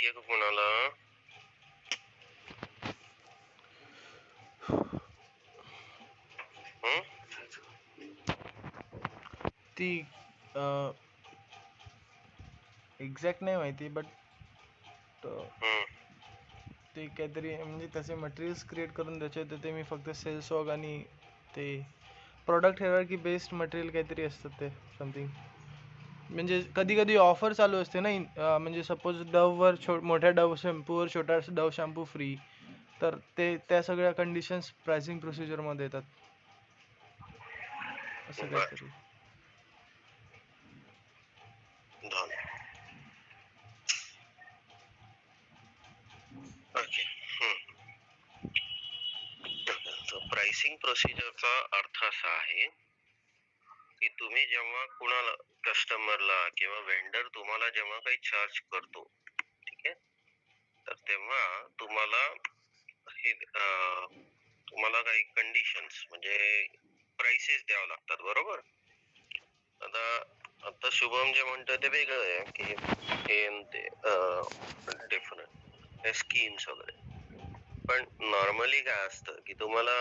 माहितीये का कोणाला? हं? ती एक्झॅक्ट नाही माहिती, बट हं. ते काहीतरी म्हणजे त्याचे मटेरियल्स क्रिएट करून द्यायचे होते. ते मी फक्त सेल्स वॉग आणि ते प्रोडक्ट की बेस्ड मटेरियल काहीतरी असतात ते समथिंग. म्हणजे कधी कधी ऑफर चालू असते ना, म्हणजे सपोज डववर मोठ्या डव शॅम्पूवर छोटा डव शॅम्पू फ्री, तर ते त्या सगळ्या कंडिशन्स प्राइसिंग प्रोसिजरमध्ये येतात असं बर. काहीतरी. झालं. ओके. प्राइसिंग प्रोसिजरचा अर्थ असा आहे की तुम्ही जेव्हा कुणाला कस्टमरला किंवा वेंडर तुम्हाला जेव्हा काही चार्ज करतो, ठीक आहे, तर तेव्हा तुम्हाला हे तुम्हाला काही कंडिशन्स म्हणजे प्राइसेस द्यावं लागतात, बरोबर. आता आता शुभम जे म्हणतोय ते वेगळं आहे की हे ते डिफरंट स्कीम्स वगैरे. पण नॉर्मली काय असतं की तुम्हाला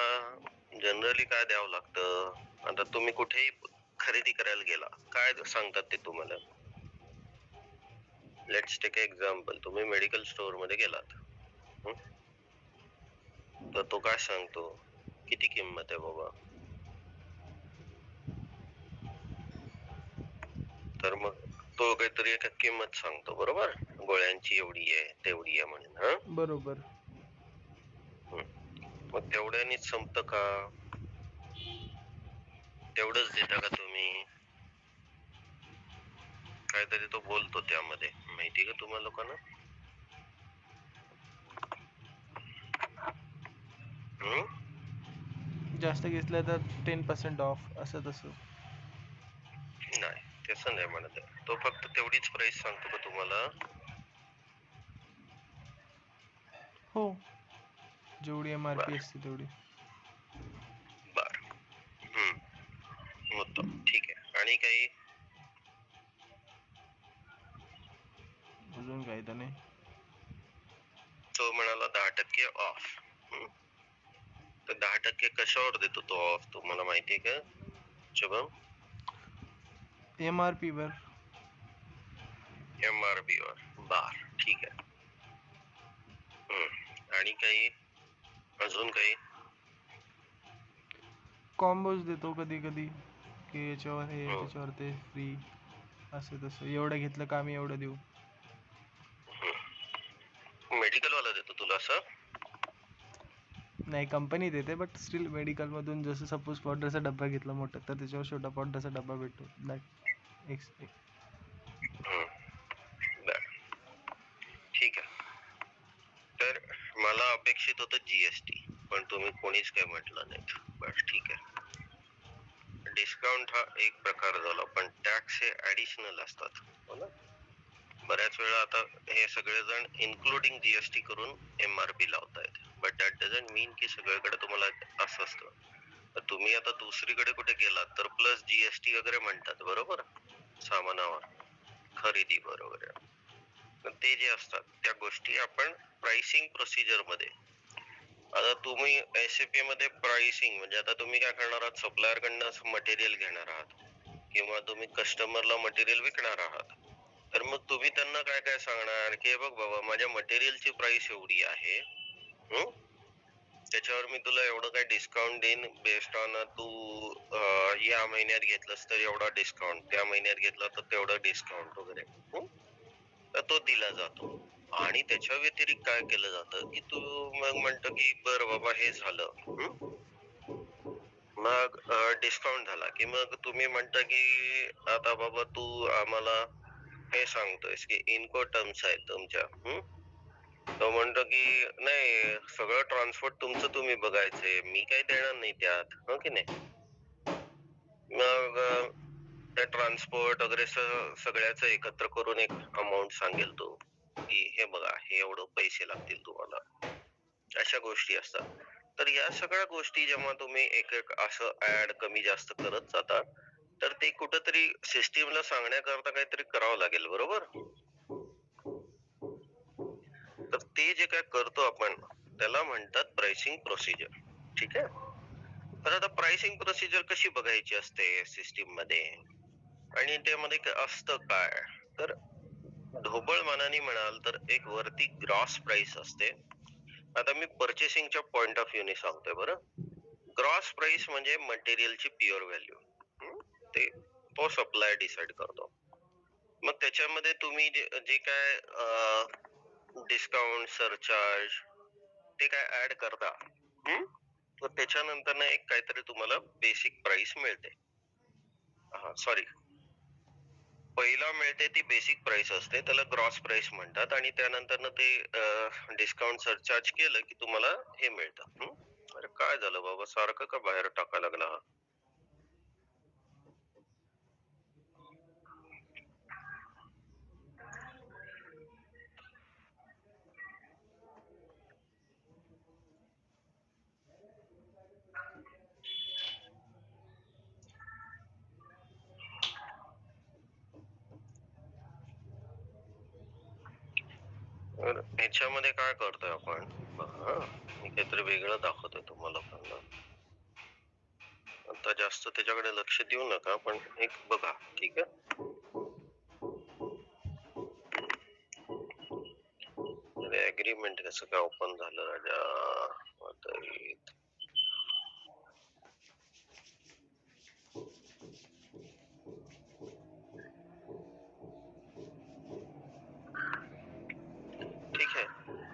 जनरली काय द्यावं लागतं. आता तुम्ही कुठेही खरेदी करायला गेला, काय सांगतात ते तुम्हाला? लेट्स टेक एक्झाम्पल, तुम्ही मेडिकल स्टोअर मध्ये गेलात, तर तो काय सांगतो, किती किंमत आहे बाबा, तर मग तो काहीतरी एक किंमत सांगतो, बरोबर, गोळ्यांची एवढी आहे तेवढी आहे म्हणून. हा, बरोबर. मग तेवढ्यानीच संपतं का? तेवढंच देता का तुम्ही? काहीतरी तो बोलतो त्यामध्ये, माहिती का तुम्हाला लोकांना? जास्त घेतलं तर 10% ऑफ असं तसं. नाही, तसं नाही म्हणत आहे. तो फक्त तेवढीच प्राइस सांगतो का तुम्हाला? हो, जेवढी MRP असते तेवढी. बर. होतं, ठीक आहे. आणि काही अजून काही तर नाही. तो म्हणाला 10% ऑफ. तर 10% कशावर देतो तो ऑफ, तुम्हाला माहितीये का शुभम? MRP वर. MRP वर. बर, ठीक आहे. आणि काही अजून काही? कॉम्बोज देतो कधी कधी, की याच्यावर हे त्याच्यावर ते फ्री, असं तसं. एवढं घेतलं का आम्ही एवढं देऊ. मेडिकल वाला देतो तुला असं? नाही, कंपनी देते, बट स्टील मेडिकल मधून जसं सपोज पावडरचा डब्बा घेतला मोठा, तर त्याच्यावर छोटा पावडरचा डब्बा भेटतो. दॅट बर, ठीक आहे. तर मला अपेक्षित होतं GST, पण तुम्ही कोणीच काही म्हटलं नाहीत. बर, ठीक आहे. डिस्काउंट हा एक प्रकार झाला, पण टॅक्स हे ऍडिशनल असतात, हो ना. बऱ्याच वेळा आता हे सगळेजण इन्क्लुडिंग GST करून MRP लावतायत, बट दॅट डझंट मीन की सगळीकडे तुम्हाला असं असतं. तर तुम्ही आता दुसरीकडे कुठे गेलात तर प्लस GST वगैरे म्हणतात, बरोबर, सामानावर, खरेदी बरोबर. ते जे असतात त्या गोष्टी आपण प्राइसिंग प्रोसिजर मध्ये. आता तुम्ही SAP मध्ये प्राइसिंग म्हणजे आता तुम्ही काय करणार आहात, सप्लायर कडनं मटेरियल घेणार आहात किंवा तुम्ही कस्टमरला मटेरियल विकणार आहात. तर मग तुम्ही त्यांना काय काय सांगणार की बघ बाबा, माझ्या मटेरियलची प्राइस एवढी आहे, त्याच्यावर मी तुला एवढं काय डिस्काउंट देईन बेस्ड ऑन तू या महिन्यात घेतलंस तर एवढा डिस्काउंट, त्या महिन्यात घेतला तर तेवढा डिस्काउंट वगैरे, तर तो दिला जातो. आणि त्याच्या व्यतिरिक्त काय केलं जातं की तू मग म्हणतो की बरं बाबा हे झालं, मग डिस्काउंट झाला की मग तुम्ही म्हणता की आता बाबा तू आम्हाला हे सांगतोयस की इनको टर्म्स आहेत तुमच्या, तो म्हणतो की नाही, सगळं ट्रान्सपोर्ट तुमचं तुम्ही बघायचंय, मी काही देणार नाही त्यात, हो की नाही. मग त्या ट्रान्सपोर्ट वगैरे सगळ्याच एकत्र करून एक अमाऊंट सांगेल तो की हे बघा, हे एवढं पैसे लागतील तुम्हाला, अशा गोष्टी असतात. तर या सगळ्या गोष्टी जेव्हा तुम्ही एक एक असं ऍड कमी जास्त करत जाता, तर ते कुठंतरी सिस्टीमला सांगण्याकरता काहीतरी करावं लागेल, बरोबर. ते जे काय करतो आपण त्याला म्हणतात प्राइसिंग प्रोसिजर. ठीक आहे. तर आता प्राइसिंग प्रोसिजर कशी बघायची असते सिस्टीम मध्ये आणि त्यामध्ये असतं काय, तर ढोबळ मानाने म्हणाल तर एक वरती ग्रॉस प्राइस असते. आता मी पर्चेसिंगच्या पॉइंट ऑफ व्ह्यूने सांगतोय बरं. ग्रॉस प्राइस म्हणजे मटेरियलची प्युअर व्हॅल्यू, ते तो सप्लाय डिसाइड करतो. मग त्याच्यामध्ये तुम्ही जे काय डिस्काउंट सरचार्ज ते काय ऍड करता, तर त्याच्यानंतर ना एक काहीतरी तुम्हाला बेसिक प्राइस मिळते. सॉरी, पहिला मिळते ती बेसिक प्राइस असते, त्याला ग्रॉस प्राइस म्हणतात. आणि त्यानंतर ना ते डिस्काउंट सरचार्ज केलं की तुम्हाला हे मिळतं. अरे काय झालं बाबा, सारखं का बाहेर टाकायला लागला हा? तर ह्याच्यामध्ये काय करतोय आपण बघा, मी काहीतरी वेगळं दाखवतोय तुम्हाला पण ना. आता जास्त त्याच्याकडे लक्ष देऊ नका, पण एक बघा. ठीक आहे. अग्रीमेंट कसं काय ओपन झालं राजा? ठीक आहे.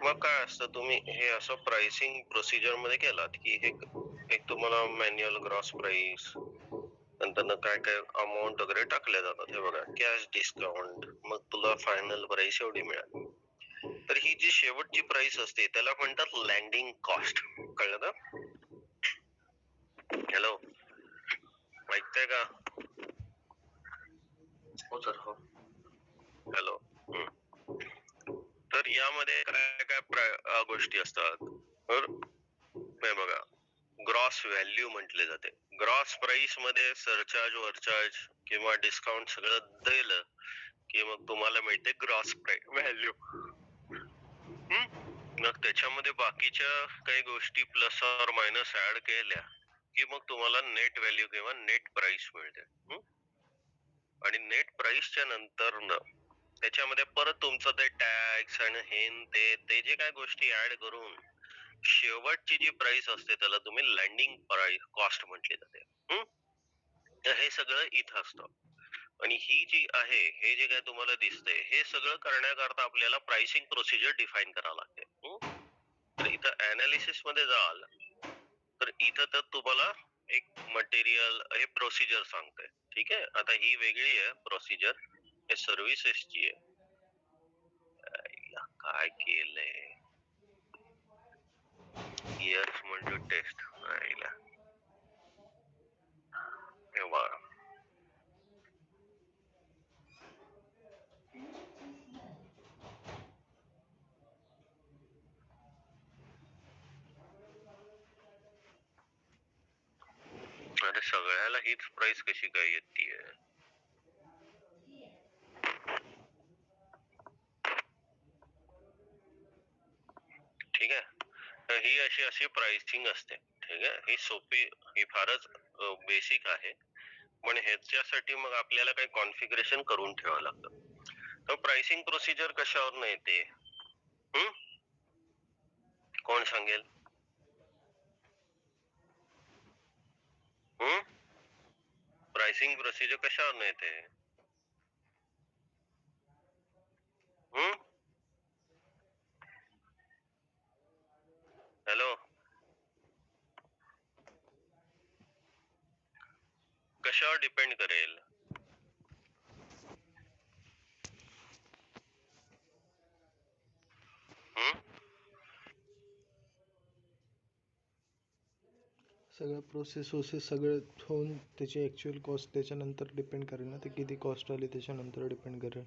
मग काय असतं, तुम्ही हे असं प्राइसिंग प्रोसिजर मध्ये केलात की एक तुम्हाला मॅन्युअल ग्रॉस प्राइस, नंतर काय काय अमाऊंट वगैरे टाकल्या जातात. हे बघा, कॅश डिस्काउंट, मग तुला फायनल प्राइस एवढी मिळाली. तर ही जी शेवटची प्राइस असते त्याला म्हणतात लँडिंग कॉस्ट. कळलं का? हॅलो, ऐकताय का? हो सर, हो. हॅलो. तर यामध्ये काय काय गोष्टी असतात, तर हे बघा, ग्रॉस व्हॅल्यू म्हटले जाते. ग्रॉस प्राइस मध्ये सरचार्ज वरचार्ज किंवा डिस्काउंट सगळं दिलं की मग तुम्हाला मिळते ग्रॉस व्हॅल्यू. मग त्याच्यामध्ये बाकीच्या काही गोष्टी प्लस और मायनस ऍड केल्या की मग तुम्हाला नेट व्हॅल्यू किंवा नेट प्राइस मिळते. आणि नेट प्राइसच्या नंतर त्याच्यामध्ये परत तुमचं ते टॅक्स आणि ते जे काय गोष्टी ऍड करून शेवटची जी प्राइस असते त्याला तुम्ही लँडिंग प्राइस कॉस्ट म्हटली जाते. तर हे सगळं इथं असतं. आणि ही जी आहे, हे जे काय तुम्हाला दिसतंय, हे सगळं करण्याकरता आपल्याला प्राइसिंग प्रोसिजर डिफाईन करावं लागते. तर इथं अनालिसिस मध्ये जाल तर इथं तर तुम्हाला एक मटेरियल हे प्रोसिजर सांगते. ठीक आहे. आता ही वेगळी आहे प्रोसिजर, हे सर्व्हिसेसची आहे. काय केलंय, इयर्स म्हणजे टेस्ट राहिला तेव्हा. अरे सगळ्याला हीच प्राइस कशी काय येतीये? ठीक आहे. तर ही अशी प्राइसिंग असते. ठीक आहे. ही सोपी, ही फारच बेसिक आहे, पण ह्याच्यासाठी मग आपल्याला काही कॉन्फिगरेशन करून ठेवावं लागतं. तर प्राइसिंग प्रोसिजर कशावर येते, कोण सांगेल? प्राइसिंग प्रोसिजर कशावर येते? हॅलो, कशावर डिपेंड करेल? सगळं प्रोसेस सगळं होऊन त्याची ऍक्च्युअल कॉस्ट त्याच्यानंतर डिपेंड करेल ना, ते किती कॉस्ट आली त्याच्यानंतर डिपेंड करेल.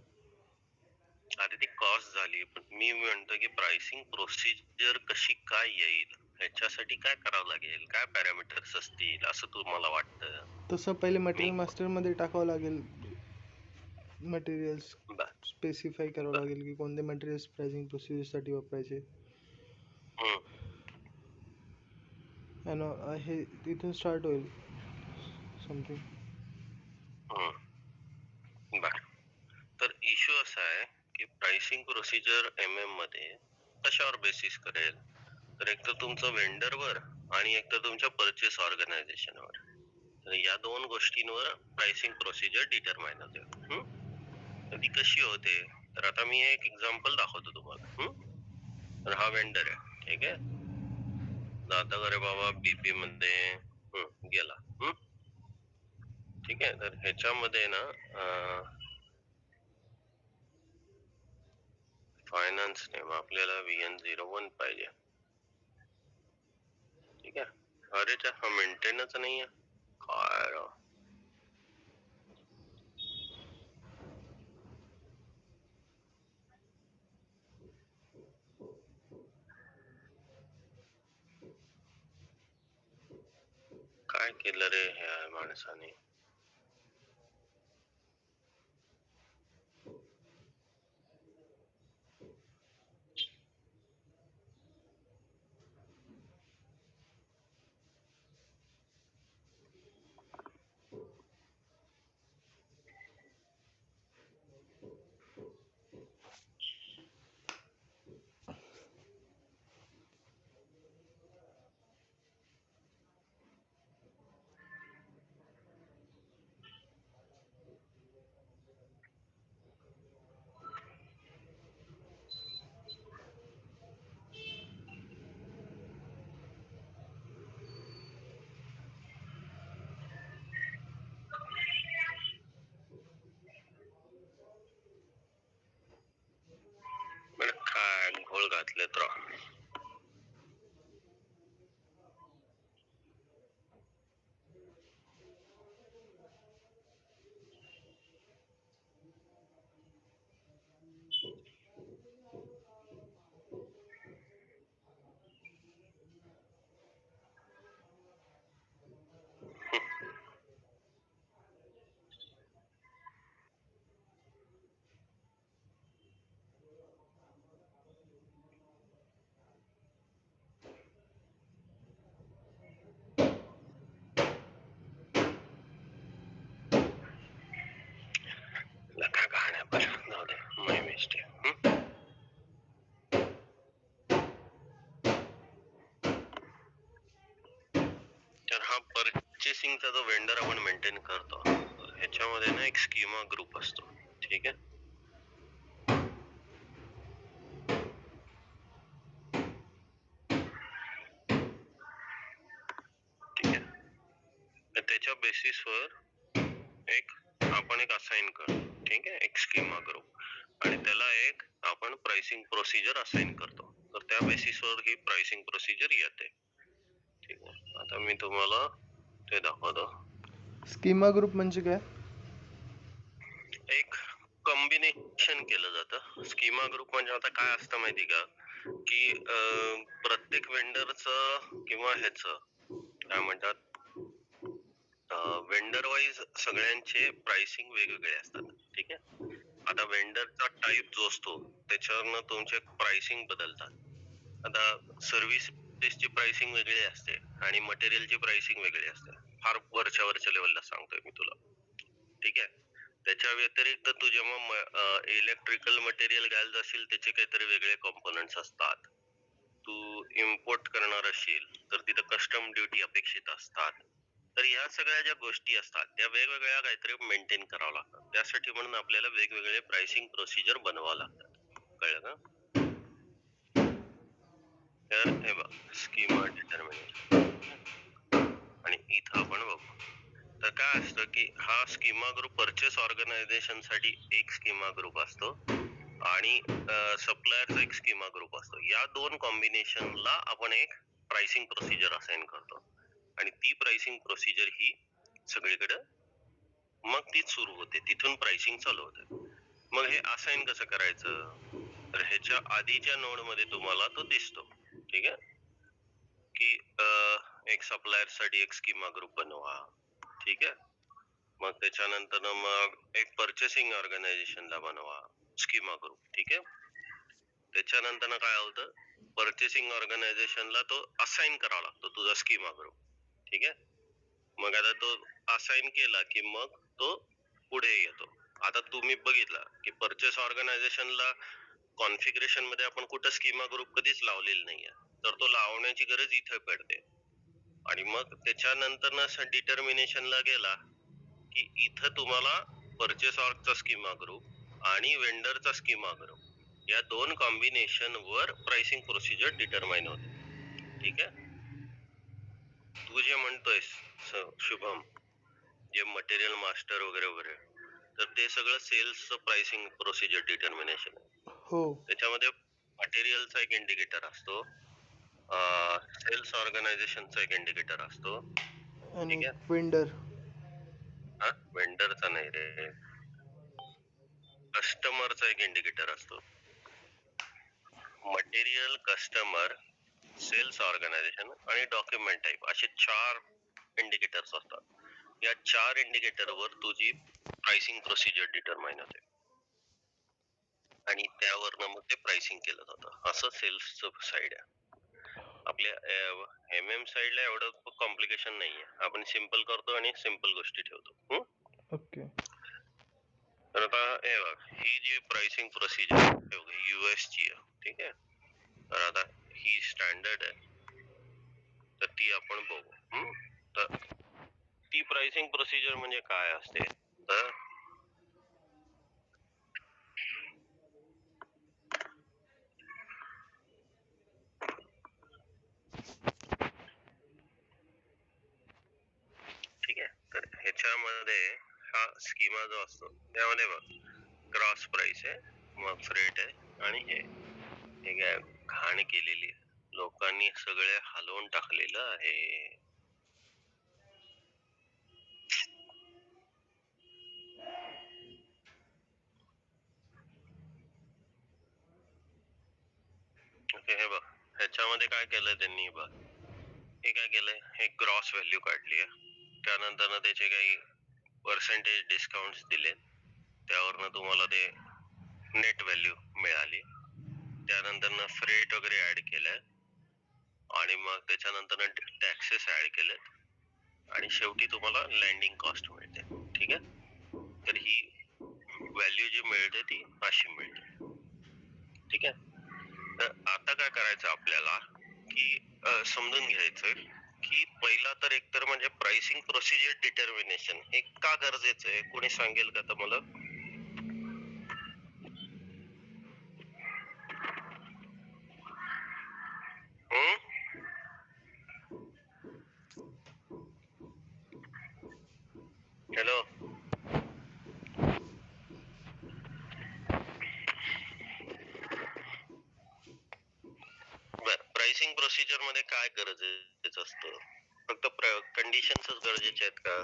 आधी ती कॉस्ट झाली, पण मी म्हणतो की प्राइसिंग प्रोसिजर कशी काय येईल, ह्याच्यासाठी काय करावं लागेल, काय पॅरामीटर्स असतील असं तुम्हाला वाटतं? तसं पहिले मटेरियल मास्टर मध्ये टाकावं लागेल मटेरियल्स बर स्पेसिफाय करावं बर लागेल की कोणते मटेरियल्स प्राइसिंग प्रोसिजरसाठी वापरायचे. हम्म, हे तिथून स्टार्ट होईल समथिंग. बर. तर इश्यू असा आहे की प्राइसिंग प्रोसिजर मध्ये कशावर बेसिस करेल, तर एक तर तुमचं वेंडरवर आणि एक तर तुमच्या परचेस ऑर्गनायझेशनवर. तर या दोन गोष्टींवर प्राइसिंग प्रोसिजर डिटरमाइन होते. तर ती कशी होते, तर आता मी एक एक्झाम्पल दाखवतो तुम्हाला. तर हा वेंडर आहे, ठीक आहे. दादा करे बाबा बीपी मध्ये गेला. ठीक आहे. तर ह्याच्यामध्ये ना फायनान्स नेम आपल्याला VN01 पाहिजे. ठीक आहे. अरे हा मेंटेनच नाहीये काय राव. काय केलं रे ह्या माणसाने. काय घोळ घातलेत राव. लका कहाण्या पर जाऊ दे, माय मिस्टेक. तर हा परचेसिंगचा जो वेंडर आपण मेंटेन करतो, तर ह्याच्यामध्ये ना एक स्कीमा ग्रुप असतो. ठीक आहे. ठीक आहे. तर त्याच्या बेसिसवर आपण एक असाइन करतो. ठीक आहे. एक स्कीमा ग्रुप आणि त्याला एक आपण प्राइसिंग प्रोसिजर असाइन करतो. तर त्या बेसिसवर ही प्राइसिंग प्रोसिजर येते. ठीक आहे. आता मी तुम्हाला ते दाखवतो. स्कीमा ग्रुप म्हणजे काय? एक कॉम्बिनेशन केलं जातं. स्कीमा ग्रुप म्हणजे आता काय असतं माहिती का, की प्रत्येक वेंडरचं किंवा ह्याचं काय म्हणतात, वेंडर वाईज सगळ्यांचे प्राइसिंग वेगवेगळे असतात. ठीक आहे. आता वेंडरचा टाइप जो असतो त्याच्यावरनं तुमचे प्राइसिंग बदलतात. आता सर्व्हिसेसची प्राइसिंग वेगळी असते आणि मटेरियलची प्राइसिंग वेगळी असते. फार वरच्या लेवलला सांगतोय मी तुला. ठीक आहे. त्याच्या व्यतिरिक्त तू जेव्हा इलेक्ट्रिकल मटेरियल घ्यायला जाशील त्याचे काहीतरी वेगळे कॉम्पोनंट्स असतात. तू इम्पोर्ट करणार असशील तर तिथं कस्टम ड्युटी अपेक्षित असतात. तर ह्या सगळ्या ज्या गोष्टी असतात त्या वेगवेगळ्या काहीतरी मेंटेन करावं लागतात. त्यासाठी म्हणून आपल्याला वेगवेगळे प्राइसिंग प्रोसिजर बनवावं लागतात. कळलं का? तर हे बघ, स्कीमा डिटर्मिनेशन आणि इथं आपण बघू. तर काय असतं की हा स्कीमा ग्रुप परचेस ऑर्गनायझेशन साठी एक स्कीमा ग्रुप असतो आणि सप्लायरचा एक स्कीमा ग्रुप असतो. या दोन कॉम्बिनेशनला आपण एक प्राइसिंग प्रोसिजर असाइन करतो आणि ती प्राइसिंग प्रोसिजर ही सगळीकडे मग ती सुरू होते. तिथून प्राइसिंग चालू होते. मग हे असाइन कसं करायचं, तर ह्याच्या आधीच्या नोड मध्ये तुम्हाला तो दिसतो. ठीक आहे. की एक सप्लायर साठी एक स्कीमा ग्रुप बनवा. ठीक आहे. मग त्याच्यानंतर मग एक पर्चेसिंग ऑर्गनायझेशनला बनवा, स्कीमा ग्रुप. ठीक आहे. त्याच्यानंतर काय होतं, पर्चेसिंग ऑर्गनायझेशनला तो असाइन करावा लागतो तुझा स्कीमा ग्रुप. ठीक आहे. मग आता तो असाइन केला की मग तो पुढे येतो. आता तुम्ही बघितला की पर्चेस ऑर्गनायझेशनला कॉन्फिगरेशन मध्ये आपण कुठं स्कीमा ग्रुप कधीच लावलेला नाहीये, तर तो लावण्याची गरज इथे पडते. आणि मग त्याच्यानंतर डिटर्मिनेशनला गेला की इथं तुम्हाला पर्चेस ऑर्गचा स्कीमा ग्रुप आणि वेंडरचा स्कीमा ग्रुप या दोन कॉम्बिनेशन वर प्राइसिंग प्रोसिजर डिटरमाइन होते. ठीक आहे. तू जे म्हणतोयस शुभम, जे मटेरियल मास्टर वगैरे वगैरे, तर ते सगळं सेल्सचं प्राइसिंग प्रोसिजर डिटर्मिनेशन आहे. हो. त्याच्यामध्ये मटेरियलचा एक इंडिकेटर असतो, सेल्स ऑर्गनायझेशनचा एक इंडिकेटर असतो. आणि ठीक आहे. वेंडर. हा, वेंडरचा नाही रे, कस्टमरचा एक इंडिकेटर असतो. मटेरियल, कस्टमर, सेल्स ऑर्गनायझेशन आणि डॉक्युमेंट टाईप असे 4 इंडिकेटर्स असतात. या 4 इंडिकेटर वर तुझी प्राइसिंग प्रोसिजर डिटरमाइन होते आणि त्यावरनं मग ते प्राइसिंग केलं जातं. असं सेल्सचं साइड आहे. आपल्या MM साइडला एवढं कॉम्प्लिकेशन नाहीये. आपण सिंपल करतो आणि सिंपल गोष्टी ठेवतो. ओके. तर आता हे बघ, ही जी प्राइसिंग प्रोसिजर US ची आहे. ठीक आहे. तर आता ही स्टँडर्ड आहे, तर ती आपण बघू. तर ती प्राइसिंग प्रोसिजर म्हणजे काय असते, तर ठीक आहे. तर ह्याच्यामध्ये हा स्कीमा जो असतो त्यामध्ये बघ, ग्रॉस प्राइस आहे, मग फ्रेट आहे आणि हे काय घाण केलेली आहे. लोकांनी सगळे हलवून टाकलेलं आहे. ओके. हे बघ, ह्याच्यामध्ये काय केलंय त्यांनी, बघ हे काय केलंय, हे ग्रॉस व्हॅल्यू काढली आहे. त्यानंतर त्याचे काही पर्सेंटेज डिस्काउंट दिले, त्यावरनं तुम्हाला ते नेट व्हॅल्यू मिळाली. त्यानंतर फ्रेट वगैरे ऍड केलंय आणि मग त्याच्यानंतर टॅक्सेस ऍड केलेत आणि शेवटी तुम्हाला लँडिंग कॉस्ट मिळते. ठीक आहे. तर ही व्हॅल्यू जी मिळते ती अशी मिळते. ठीक आहे. तर आता काय करायचं आपल्याला की समजून घ्यायचं की पहिला तर एकतर म्हणजे प्राइसिंग प्रोसिजर डिटर्मिनेशन हे का गरजेचं आहे, कोणी सांगेल का तर मला? हॅलो. बर, प्राइसिंग प्रोसिजर मध्ये काय गरजेचं असतं? फक्त कंडिशन्स गरजेचे आहेत का?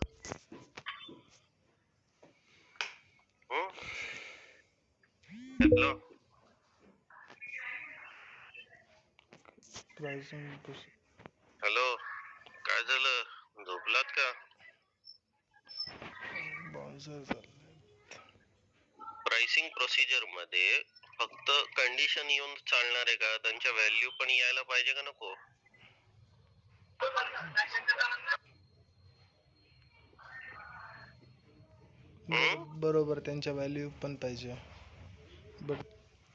हॅलो. प्राइसिंग. हॅलो, काय झालं, झोपलात का? प्राइसिंग प्रोसिजर मध्ये फक्त कंडिशन येऊन चालणार आहे का? त्यांच्या व्हॅल्यू पण यायला पाहिजे का नको? बरोबर, त्यांच्या व्हॅल्यू पण पाहिजे.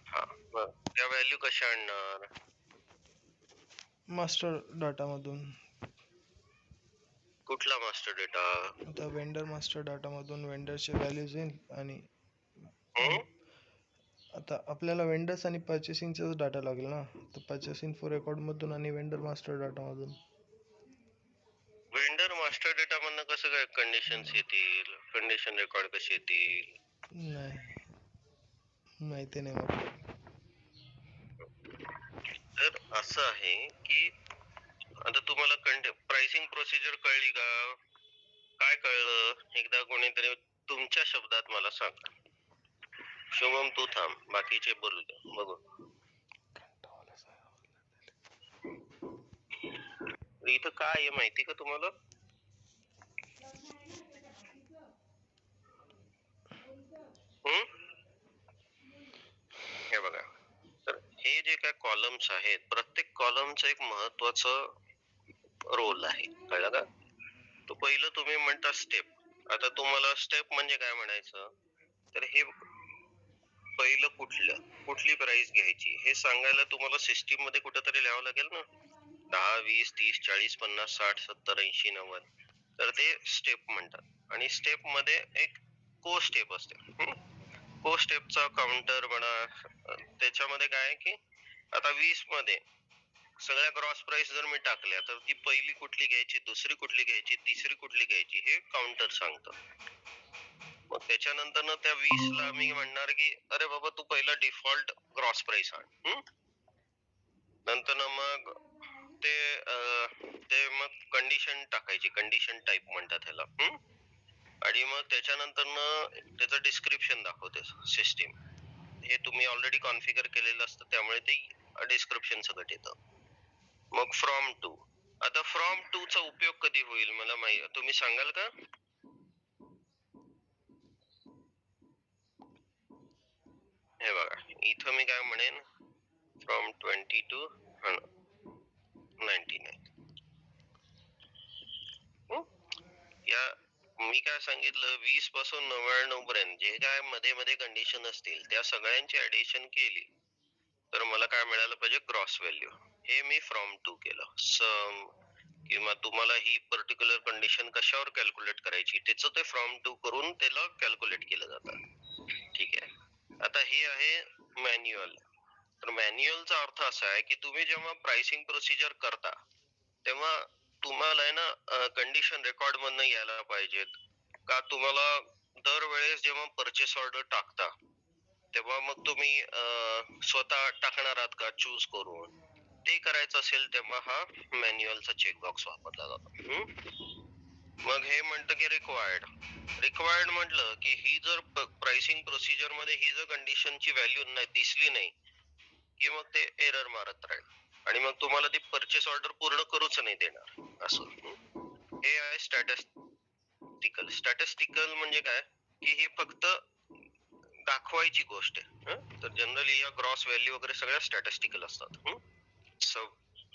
हा, मग त्या व्हॅल्यू कशा आणणार? मास्टर डाटा मधून. कुठला मास्टर डेटा? आता वेंडर मास्टर डाटा मधून वेंडरचे व्हॅल्यूज येईल आणि आता आपल्याला वेंडर्स आणि पर्चेसिंगचाच डाटा लागेल ना, तर पर्चेसिंग फॉर रेकॉर्ड मधून आणि वेंडर मास्टर डाटा मधून. वेंडर मास्टर डेटा मधनं कसं काय कंडिशन्स येतील, कंडिशन रेकॉर्ड कसे येतील? नाही, माहिती नाही मला. तर असं आहे की आता तुम्हाला प्राइसिंग प्रोसिजर कळली का? काय कळलं, एकदा कोणीतरी तुमच्या शब्दात मला सांगा. शुभम तू थांब, बाकीचे बोलू दे, बघू. इथं काय आहे माहिती का तुम्हाला? हम्म? हे बघा, तर हे जे काय कॉलम्स आहेत, प्रत्येक कॉलमचं एक महत्वाचं रोल आहे, कळलं का? तो पहिलं तुम्ही म्हणता स्टेप. आता तुम्हाला स्टेप म्हणजे काय म्हणायचं, तर हे पहिलं कुठली प्राइस घ्यायची हे सांगायला तुम्हाला सिस्टीम मध्ये कुठेतरी लिहावं लागेल ना. 10, 20, 30, 40, 50, 60, 70, 80, 90. तर ते स्टेप म्हणतात. आणि स्टेप मध्ये एक को स्टेप असते. को स्टेपचा काउंटर म्हणा, त्याच्यामध्ये काय आहे की आता 20 मध्ये सगळ्या ग्रॉस प्राइस जर मी टाकल्या तर ती पहिली कुठली घ्यायची, दुसरी कुठली घ्यायची, तिसरी कुठली घ्यायची हे काउंटर सांगतं. मग त्याच्यानंतर त्या 20 ला मी म्हणणार की अरे बाबा तू पहिला डिफॉल्ट ग्रॉस प्राइस आण. नंतर मग ते मग कंडिशन टाकायची, कंडिशन टाईप म्हणतात त्याला. आणि मग त्याच्यानंतर त्याचं डिस्क्रिप्शन दाखवते सिस्टीम. हे तुम्ही ऑलरेडी कॉन्फिगर केलेलं असतं त्यामुळे ते डिस्क्रिप्शन सगळं येतं. मग फ्रॉम टू. आता फ्रॉम टू चा उपयोग कधी होईल मला माहिती, तुम्ही सांगाल का? हे बघा, इथं मी काय म्हणेन, फ्रॉम 20 to 99. या मी काय सांगितलं, 20 पासून 99 पर्यंत जे काय मध्ये मध्ये कंडिशन असतील त्या सगळ्यांची ऍडिशन केली तर मला काय मिळालं पाहिजे, ग्रॉस व्हॅल्यू. हे मी फ्रॉम टू केलं. सम किंवा तुम्हाला ही पर्टिक्युलर कंडिशन कशावर कॅल्क्युलेट करायची त्याचं ते फ्रॉम टू करून त्याला कॅल्क्युलेट केलं जातं. ठीक आहे. आता हे आहे मॅन्युअल. तर मॅन्युअलचा अर्थ असा आहे की तुम्ही जेव्हा प्राइसिंग प्रोसिजर करता तेव्हा तुम्हाला आहे ना कंडिशन रेकॉर्ड मधनं यायला पाहिजेत का, तुम्हाला दरवेळेस जेव्हा परचेस ऑर्डर टाकता तेव्हा मग तुम्ही स्वतः टाकणार आहात का चूज करून, ते करायचं असेल तेव्हा हा मॅन्युअलचा चेकबॉक्स वापरला जातो. मग हे म्हणतं की रिक्वायर्ड म्हटलं की ही जर प्राइसिंग प्रोसिजर मध्ये ही जर कंडिशनची व्हॅल्यू नाही दिसली नाही की मग ते एरर मारत राहील आणि मग तुम्हाला ती परचेस ऑर्डर पूर्ण करूच नाही देणार असं. हे आहे स्टॅटिस्टिकल. स्टॅटिस्टिकल म्हणजे काय की ही फक्त दाखवायची गोष्ट आहे. तर जनरली या ग्रॉस व्हॅल्यू वगैरे सगळ्या स्टॅटिस्टिकल असतात.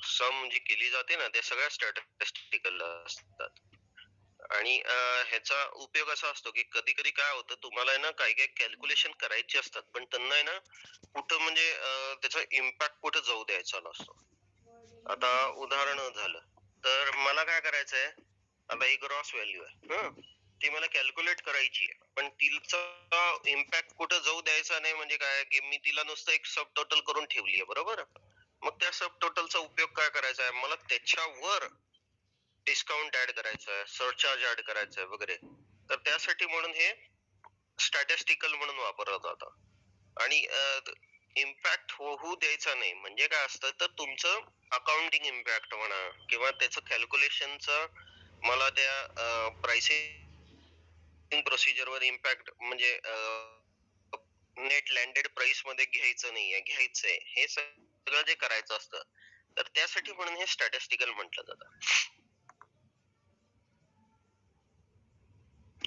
सम जी केली जाते ना ते सगळ्या स्टॅटिस्टिकल असतात. आणि ह्याचा उपयोग असा असतो की कधी कधी काय होतं, तुम्हाला आहे ना काही काही कॅल्क्युलेशन करायची असतात पण त्यांना आहे ना कुठं म्हणजे त्याचा इम्पॅक्ट कुठं जाऊ द्यायचा नसतो. आता उदाहरण झालं तर मला काय करायचंय, आता ही ग्रॉस व्हॅल्यू आहे, ती मला कॅल्क्युलेट करायची आहे पण तिचा इम्पॅक्ट कुठं जाऊ द्यायचा नाही. म्हणजे काय की मी तिला नुसतं एक सब टोटल करून ठेवली आहे, बरोबर. मग त्या सब टोटलचा उपयोग काय करायचा आहे, मला त्याच्यावर डिस्काउंट ऍड करायचा आहे, सरचार्ज ऍड करायचा आहे वगैरे. तर त्यासाठी म्हणून हे स्टॅटिस्टिकल म्हणून वापरलं जातं. आणि इम्पॅक्ट होऊ द्यायचा नाही म्हणजे काय असतं, तर तुमचं अकाउंटिंग इम्पॅक्ट म्हणा किंवा त्याचं कॅल्क्युलेशनचं मला त्या प्राइसिंग प्रोसिजर वर इम्पॅक्ट म्हणजे नेट लँडेड प्राइस मध्ये घ्यायचं नाहीये, घ्यायचंय, हे सगळं जे करायचं असतं तर त्यासाठी म्हणून हे स्टॅटिस्टिकल म्हटलं जातं.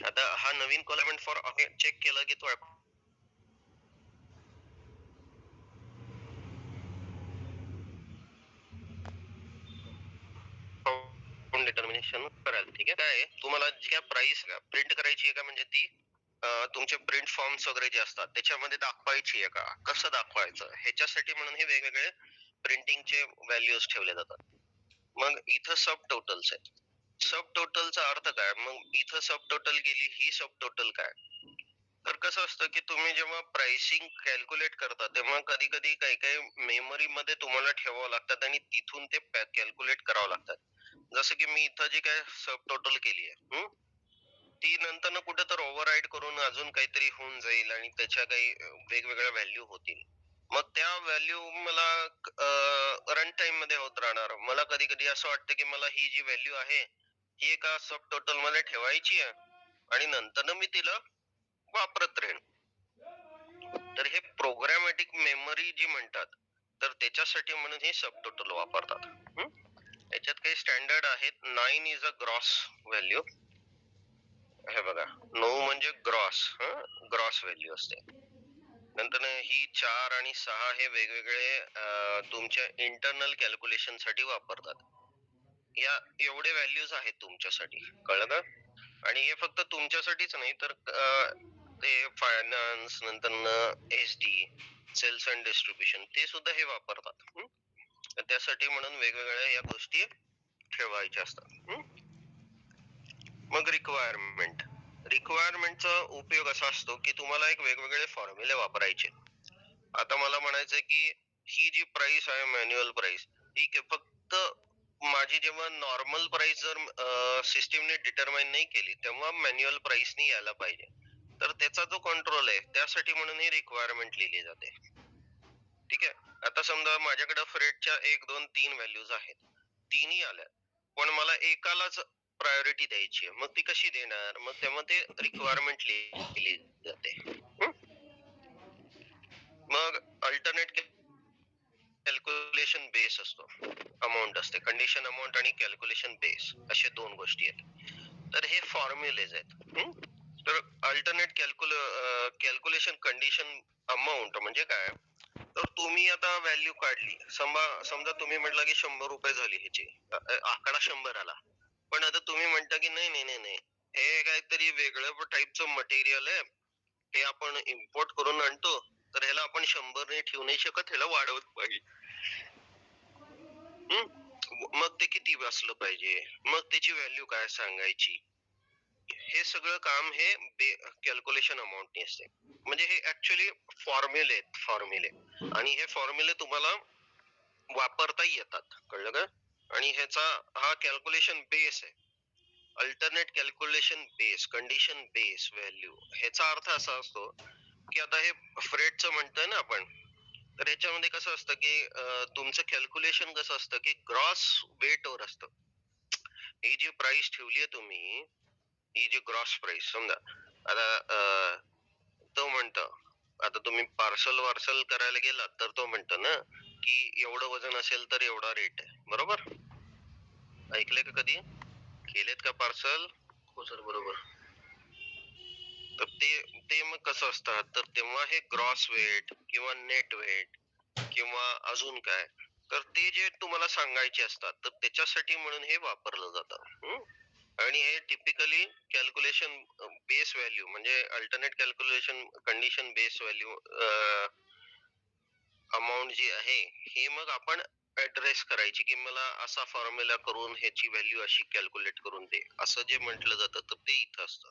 आता हा नवीन कॉलमेंट फॉर चेक केलं की तो डिटर्मिनेशन कराल. ठीक आहे. काय तुम्हाला जी काय प्राइस प्रिंट करायची आहे का, म्हणजे ती तुमचे प्रिंट फॉर्म्स वगैरे जे असतात त्याच्यामध्ये दाखवायची आहे का, कसं दाखवायचं, ह्याच्यासाठी म्हणून हे वेगवेगळे प्रिंटिंगचे व्हॅल्यूज ठेवले जातात. मग इथं सब टोटल्स आहेत. सब टोटलचा अर्थ काय, मग इथं सब टोटल गेली, ही सब टोटल काय. तर कसं असतं की तुम्ही जेव्हा प्राइसिंग कॅल्क्युलेट करता तेव्हा कधी कधी काही काही मेमरी मध्ये तुम्हाला ठेवावं लागतात आणि तिथून ते कॅल्क्युलेट करावं लागतात. जसं की मी इथं जी काय सब टोटल केली आहे ती नंतर कुठे तर ओव्हरराईड करून अजून काहीतरी होऊन जाईल आणि त्याच्या काही वेगवेगळ्या व्हॅल्यू होतील. मग त्या व्हॅल्यू मला रन टाइम मध्ये होत राहणार. मला कधी कधी असं वाटतं की मला ही जी व्हॅल्यू आहे ही एका सब टोटल मध्ये ठेवायची आहे आणि नंतर मी तिला वापरत राहीन. तर हे प्रोग्रामॅटिक मेमरी जी म्हणतात तर त्याच्यासाठी म्हणून हे सब टोटल वापरतात. याच्यात काही स्टँडर्ड आहेत. 9 इज अ ग्रॉस व्हॅल्यू, हे बघा 9 म्हणजे ग्रॉस, ग्रॉस व्हॅल्यू असते. नंतर ही 4 आणि 6 हे वेगवेगळे तुमच्या इंटरनल कॅल्क्युलेशन साठी वापरतात. या एवढे व्हॅल्यूज आहेत तुमच्यासाठी, कळलं का? आणि हे फक्त तुमच्यासाठीच नाही तर ते फायनान्स नंतर SD सेल्स अँड डिस्ट्रीब्युशन ते सुद्धा हे वापरतात. तर त्यासाठी म्हणून वेगवेगळ्या या गोष्टी ठेवायच्या असतात. मग रिक्वायरमेंटचा उपयोग असा असतो की तुम्हाला एक वेगवेगळे फॉर्म्युले वापरायचे. आता मला म्हणायचंय की ही जी प्राइस आहे मॅन्युअल प्राइस, ठीक आहे, फक्त माझी जेव्हा नॉर्मल प्राइस जर सिस्टीमने डिटरमाइन नाही केली तेव्हा मॅन्युअल प्राइसनी यायला पाहिजे. तर त्याचा जो कंट्रोल आहे त्यासाठी म्हणून ही रिक्वायरमेंट लिहिली जाते. ठीक आहे. आता समजा माझ्याकडे फ्रेटच्या 1, 2, 3 व्हॅल्यूज आहेत, तिन्ही आल्या, पण मला एकालाच प्रायोरिटी द्यायची आहे. मग ती कशी देणार? मग तेव्हा ते रिक्वायरमेंट लिहिली जाते. मग अल्टरनेट कॅल्क्युलेशन बेस असतो, अमाऊंट असते, कंडिशन अमाऊंट आणि कॅल्क्युलेशन बेस असे 2 गोष्टी आहेत. तर हे फॉर्म्युलेज आहेत. तर अल्टरनेट कॅल्क्युलेशन कंडिशन अमाऊंट म्हणजे काय? तर तुम्ही आता व्हॅल्यू काढली, समजा तुम्ही म्हटलं की 100 रुपये झाली ह्याची, आकडा 100 आला, पण आता तुम्ही म्हणता की नाही नाही नाही नाही, हे काहीतरी वेगळं टाईपचं मटेरियल आहे, हे आपण इम्पोर्ट करून आणतो, तर ह्याला आपण 100 ने ठेवू नाही शकत, ह्याला वाढवत पाहिजे. मग ते किती वाचलं पाहिजे, मग त्याची व्हॅल्यू काय सांगायची, हे सगळं काम हे कॅल्क्युलेशन अमाऊंटने असते. म्हणजे हे ऍक्च्युअली फॉर्म्युले आहेत, फॉर्म्युले, आणि हे फॉर्म्युले तुम्हाला वापरता येतात, कळलं का? आणि ह्याचा हा कॅल्क्युलेशन बेस आहे, alternate calculation base, condition base value. ह्याचा अर्थ असा असतो की आता हे फ्रेटचं म्हणतोय ना आपण, तर ह्याच्यामध्ये कसं असतं की तुमचं कॅल्क्युलेशन कसं असतं की ग्रॉस वेट वर असतं. ही जी प्राइस ठेवली तुम्ही, ही जी ग्रॉस प्राइस समजा, आता तो म्हणतो, आता तुम्ही पार्सल करायला गेलात तर तो म्हणतो ना की एवढं वजन असेल तर एवढा रेट आहे, बरोबर? ऐकलंय का कधी? केलेत का पार्सल? हो सर, बरोबर. तर ते मग कसं असतात, तर तेव्हा हे ग्रॉस वेट किंवा नेट वेट किंवा अजून काय, तर ते जे तुम्हाला सांगायचे असतात, तर त्याच्यासाठी म्हणून हे वापरलं जातं. आणि हे टिपिकली कॅल्क्युलेशन बेस व्हॅल्यू म्हणजे alternate calculation condition base value amount जी आहे, हे मग आपण ऍड्रेस करायची की मला असा फॉर्म्युला करून ह्याची व्हॅल्यू अशी कॅल्क्युलेट करून दे, असं जे म्हटलं जातं, तर ते इथं असतं.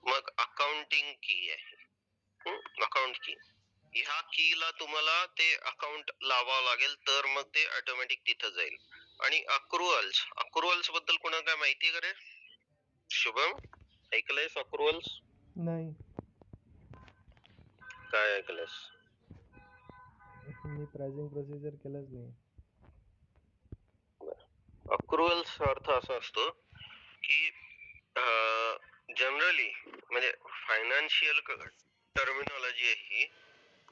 मग अकाउंटिंग की आहे, अकाउंट की, ह्या कीला तुम्हाला ते अकाउंट लावावं लागेल, तर मग ते ऑटोमॅटिक तिथं जाईल. आणि अक्रुअल्स बद्दल कोणाला काय माहिती का रे? शुभम, ऐकलंयस अक्रुअल्स? नाही, काय ऐकलंयस? मी प्राइसिंग प्रोसिजर केलंच नाही. अक्रुअल्स अर्थ असा असतो की जनरली म्हणजे फायनान्शियल टर्मिनॉलॉजी आहे ही,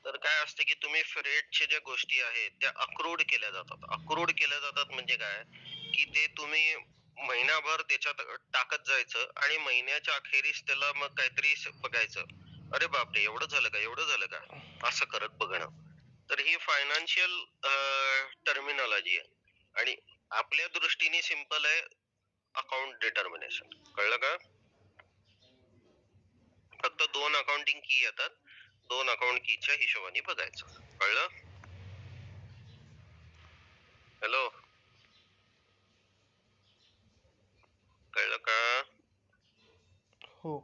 तर काय असते की तुम्ही फ्रेटच्या ज्या गोष्टी आहेत त्या अक्रूड केल्या जातात. अक्रूड केल्या जातात म्हणजे काय की ते तुम्ही महिनाभर त्याच्यात टाकत जायचं आणि महिन्याच्या अखेरीस त्याला मग काहीतरी बघायचं, अरे बापरे एवढं झालं का, एवढं झालं का, असं करत बघणं. तर ही फायनान्शियल टर्मिनॉलॉजी आहे, आणि आपल्या दृष्टीने सिंपल आहे अकाउंट डिटर्मिनेशन, कळलं का? फक्त 2 अकाउंटिंग की येतात, 2 अकाउंट कीच्या हिशोबाने बघायचं, कळलं? हॅलो, कळलं का? हो.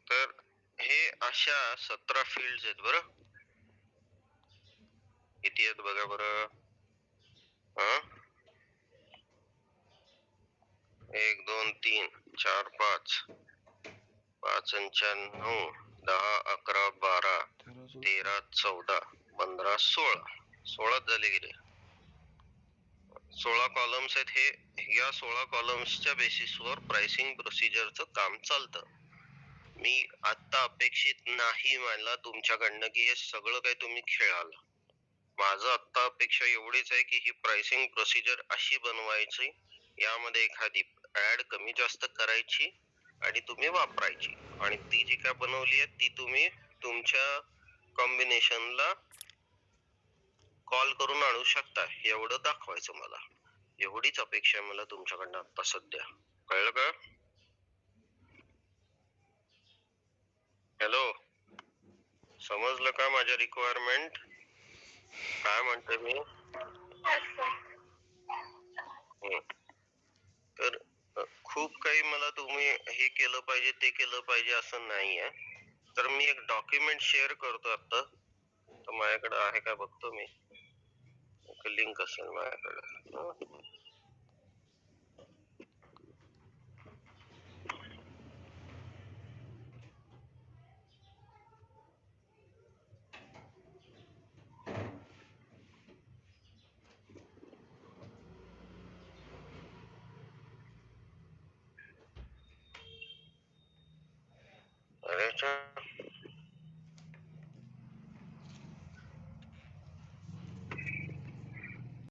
तर हे अशा 17 फील्ड आहेत बरं. किती आहेत बघा बरं. 1 2 3 4 5 5 आणि 4 9 10 11 12 13 14 15 16 झाले गेले. 16 कॉलम्स आहेत. हे या 16 कॉलम्सच्या बेसिसवर प्राइसिंग प्रोसिजरचं काम चालतं. मी आता अपेक्षित नाही मानला तुमच्याकडनं की हे सगळं काही तुम्ही खेळाल. माझं आता अपेक्षा एवढीच आहे की ही प्राइसिंग प्रोसिजर अशी बनवायची यामध्ये एखादी ऍड कमी जास्त करायची आणि तुम्ही वापरायची, आणि ती जी काय बनवली आहे ती तुम्ही तुमच्या कॉम्बिनेशनला कॉल करून आणू शकता, एवढं दाखवायचं मला. एवढीच अपेक्षा आहे मला तुमच्याकडनं आता सध्या. कळलं का? हॅलो, समजलं का माझ्या रिक्वायरमेंट काय म्हणतोय मी? तर खूप काही मला तुम्ही हे केलं पाहिजे ते केलं पाहिजे असं नाहीये. तर मी एक डॉक्युमेंट शेअर करतो आता, तर माझ्याकडे आहे का बघतो मी, लिंक असेल माझ्याकडे. अरे